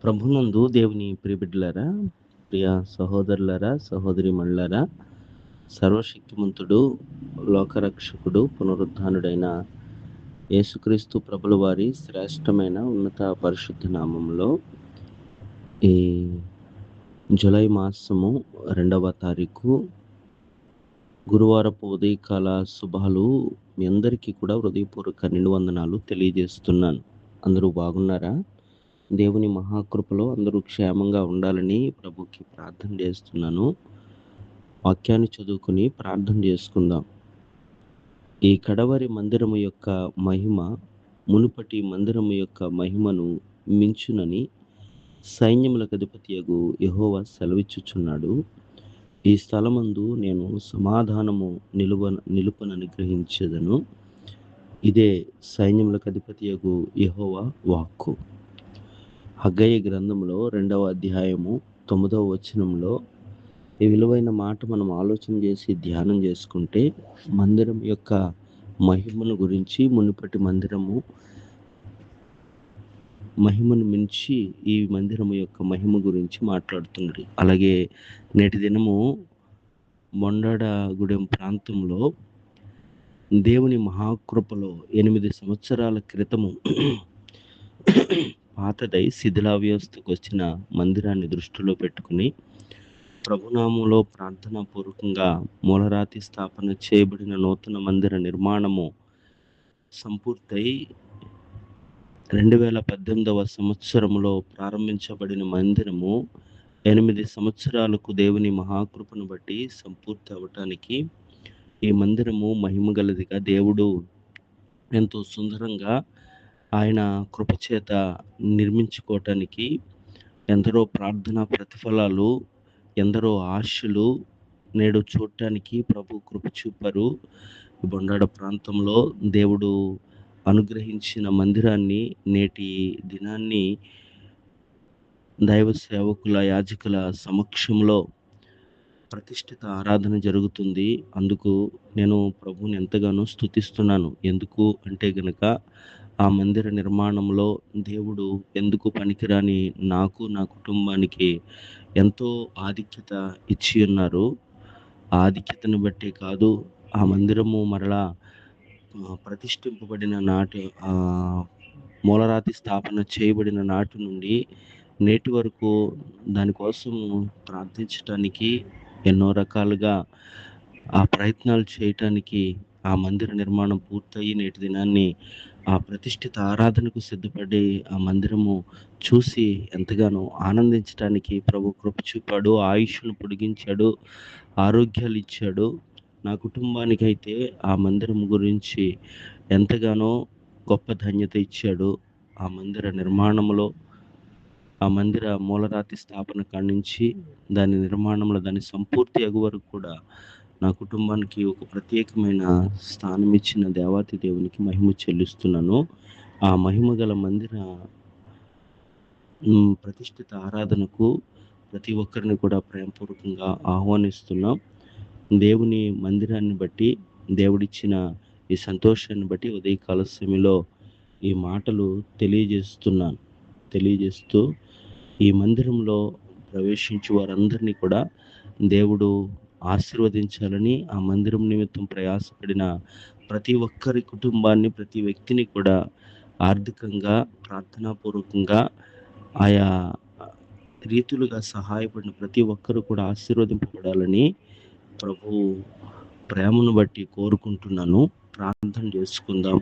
ప్రభునందు దేవుని ప్రియబిడ్డలారా, ప్రియ సహోదరులారా, సహోదరీమణులారా, సర్వశక్తిమంతుడు, లోకరక్షకుడు, పునరుద్ధానుడైన యేసుక్రీస్తు ప్రభుల వారి శ్రేష్టమైన ఉన్నత పరిశుద్ధ నామములో ఈ జూలై మాసము 2వ తారీఖు గురువారపు ఉదయకాల శుభాలు మీ అందరికీ కూడా హృదయపూర్వక నిండు వందనాలు తెలియజేస్తున్నాను. అందరూ బాగున్నారా? దేవుని మహాకృపలో అందరూ క్షేమంగా ఉండాలని ప్రభుకి ప్రార్థన చేస్తున్నాను. వాక్యాన్ని చదువుకుని ప్రార్థన చేసుకుందాం. ఈ కడవరి మందిరము యొక్క మహిమ మునుపటి మందిరము యొక్క మహిమను మించునని సైన్యములకు అధిపతియగు యెహోవా సెలవిచ్చుచున్నాడు. ఈ స్థలమందు నేను సమాధానము నిలుపననుగ్రహించెదను. ఇదే సైన్యములకు అధిపతియగు యెహోవా వాక్కు. హగ్గయి గ్రంథంలో 2వ అధ్యాయము 9వ వచనంలో ఈ విలువైన మాట మనం ఆలోచన చేసి ధ్యానం చేసుకుంటే, మందిరం యొక్క మహిమను గురించి, మునుపటి మహిమను మించి ఈ మందిరము యొక్క మహిమ గురించి మాట్లాడుతున్నాడు. అలాగే నేటి దినము మొండాడగూడెం ప్రాంతంలో దేవుని మహాకృపలో 8 సంవత్సరాల క్రితము పాతదై శిథిలావస్థకు వచ్చిన మందిరాన్ని దృష్టిలో పెట్టుకుని ప్రభునామంలో ప్రార్థనా పూర్వకంగా మూలరాతి స్థాపన చేయబడిన నూతన మందిర నిర్మాణము సంపూర్తయి 2018వ సంవత్సరంలో ప్రారంభించబడిన మందిరము 8 సంవత్సరాలకు దేవుని మహాకృపను బట్టి సంపూర్తి అవటానికి ఈ మందిరము మహిమగలదిగా దేవుడు ఎంతో సుందరంగా ఆయన కృపచేత నిర్మించుకోవటానికి ఎందరో ప్రార్థనా ప్రతిఫలాలు, ఎందరో ఆశలు నేడు చూడటానికి ప్రభు కృప చూపారు. బొండాడ ప్రాంతంలో దేవుడు అనుగ్రహించిన మందిరాన్ని నేటి దినాన్ని దైవ సేవకుల, యాజకుల సమక్షంలో ప్రతిష్ఠిత ఆరాధన జరుగుతుంది. అందుకు నేను ప్రభువుని ఎంతగానో స్తుతిస్తున్నాను. ఎందుకు అంటే గనక ఆ మందిర నిర్మాణంలో దేవుడు ఎందుకు పనికిరాని నాకు, నా కుటుంబానికి ఎంతో ఆధిక్యత ఇచ్చి ఉన్నారు. ఆ ఆధిక్యతను బట్టే కాదు, ఆ మందిరము మరలా ప్రతిష్ఠింపబడిన నాటి మూలరాతి స్థాపన చేయబడిన నాటి నుండి నేటి వరకు దానికోసం ప్రార్థించటానికి, ఎన్నో రకాలుగా ఆ ప్రయత్నాలు చేయటానికి ఆ మందిర నిర్మాణం పూర్తయి నేటి దినాన్ని ఆ ప్రతిష్ఠిత ఆరాధనకు సిద్ధపడి ఆ మందిరము చూసి ఎంతగానో ఆనందించటానికి ప్రభు కృప చూపాడు. ఆయుష్ను పొడిగించాడు, ఆరోగ్యాలు ఇచ్చాడు. నా కుటుంబానికైతే ఆ మందిరం గురించి ఎంతగానో గొప్ప ధన్యత ఇచ్చాడు. ఆ మందిర నిర్మాణంలో, ఆ మందిర మూలరాతి స్థాపన కాడి నుంచి దాని నిర్మాణంలో, దాని సంపూర్తి అగు వరకు కూడా నా కుటుంబానికి ఒక ప్రత్యేకమైన స్థానం ఇచ్చిన దేవాతి దేవునికి మహిమ చెల్లిస్తున్నాను. ఆ మహిమ గల మందిర ప్రతిష్ఠిత ఆరాధనకు ప్రతి ఒక్కరిని కూడా ప్రేమపూర్వకంగా ఆహ్వానిస్తున్నాం. దేవుని మందిరాన్ని బట్టి, దేవుడిచ్చిన ఈ సంతోషాన్ని బట్టి ఉదయకాల సమయంలో ఈ మాటలు తెలియజేస్తూ ఈ మందిరంలో ప్రవేశించే వారందరినీ కూడా దేవుడు ఆశీర్వదించాలని, ఆ మందిరం నిమిత్తం ప్రయాసపడిన ప్రతి ఒక్కరి కుటుంబాన్ని, ప్రతి వ్యక్తిని కూడా ఆర్థికంగా, ప్రార్థనాపూర్వకంగా, ఆయా రీతులుగా సహాయపడిన ప్రతి ఒక్కరు కూడా ఆశీర్వదింపబడాలని ప్రభు ప్రేమను బట్టి కోరుకుంటున్నాను. ప్రార్థన చేసుకుందాం.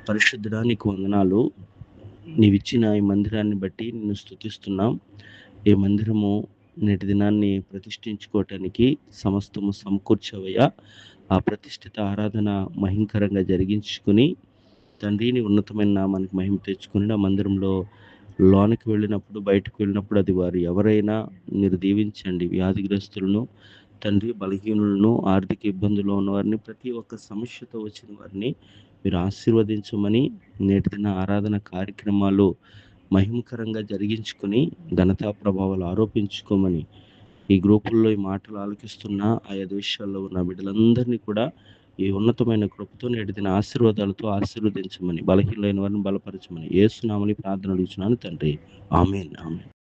పరిశుద్ధుడా, నీకు వందనాలు. నీవిచ్చిన ఈ మందిరాన్ని బట్టి నిన్ను స్తుతిస్తున్నాం. ఈ మందిరము నేటి దినాన్ని ప్రతిష్ఠించుకోవటానికి సమస్తము సమకూర్చవయ్యా. ఆ ప్రతిష్ఠిత ఆరాధన మహింకరంగా జరిగించుకుని తండ్రిని ఉన్నతమైన నామానికి మహిమ తెచ్చుకుని ఆ మందిరంలో లోనికి వెళ్ళినప్పుడు, బయటకు వెళ్ళినప్పుడు అది వారు ఎవరైనా మీరు దీవించండి. వ్యాధిగ్రస్తులను తండ్రి, బలహీనులను, ఆర్థిక ఇబ్బందుల్లో ఉన్న వారిని, ప్రతి ఒక్క సమస్యతో వచ్చిన వారిని మీరు ఆశీర్వదించమని, నేటి దిన ఆరాధన కార్యక్రమాలు మహిమకరంగా జరిగించుకొని ఘనతా ప్రభావాలు ఆరోపించుకోమని ఈ గ్రూపుల్లో ఈ మాటలు ఆలకిస్తున్న ఆయా దేశాల్లో ఉన్న బిడ్డలందరినీ కూడా ఈ ఉన్నతమైన కృపతో నేటి దిన ఆశీర్వాదాలతో ఆశీర్వదించమని, బలహీనమైన వారిని బలపరచమని యేసు నామములో ప్రార్థన అడుగుచున్నాను తండ్రి. ఆమేన్. ఆమేన్.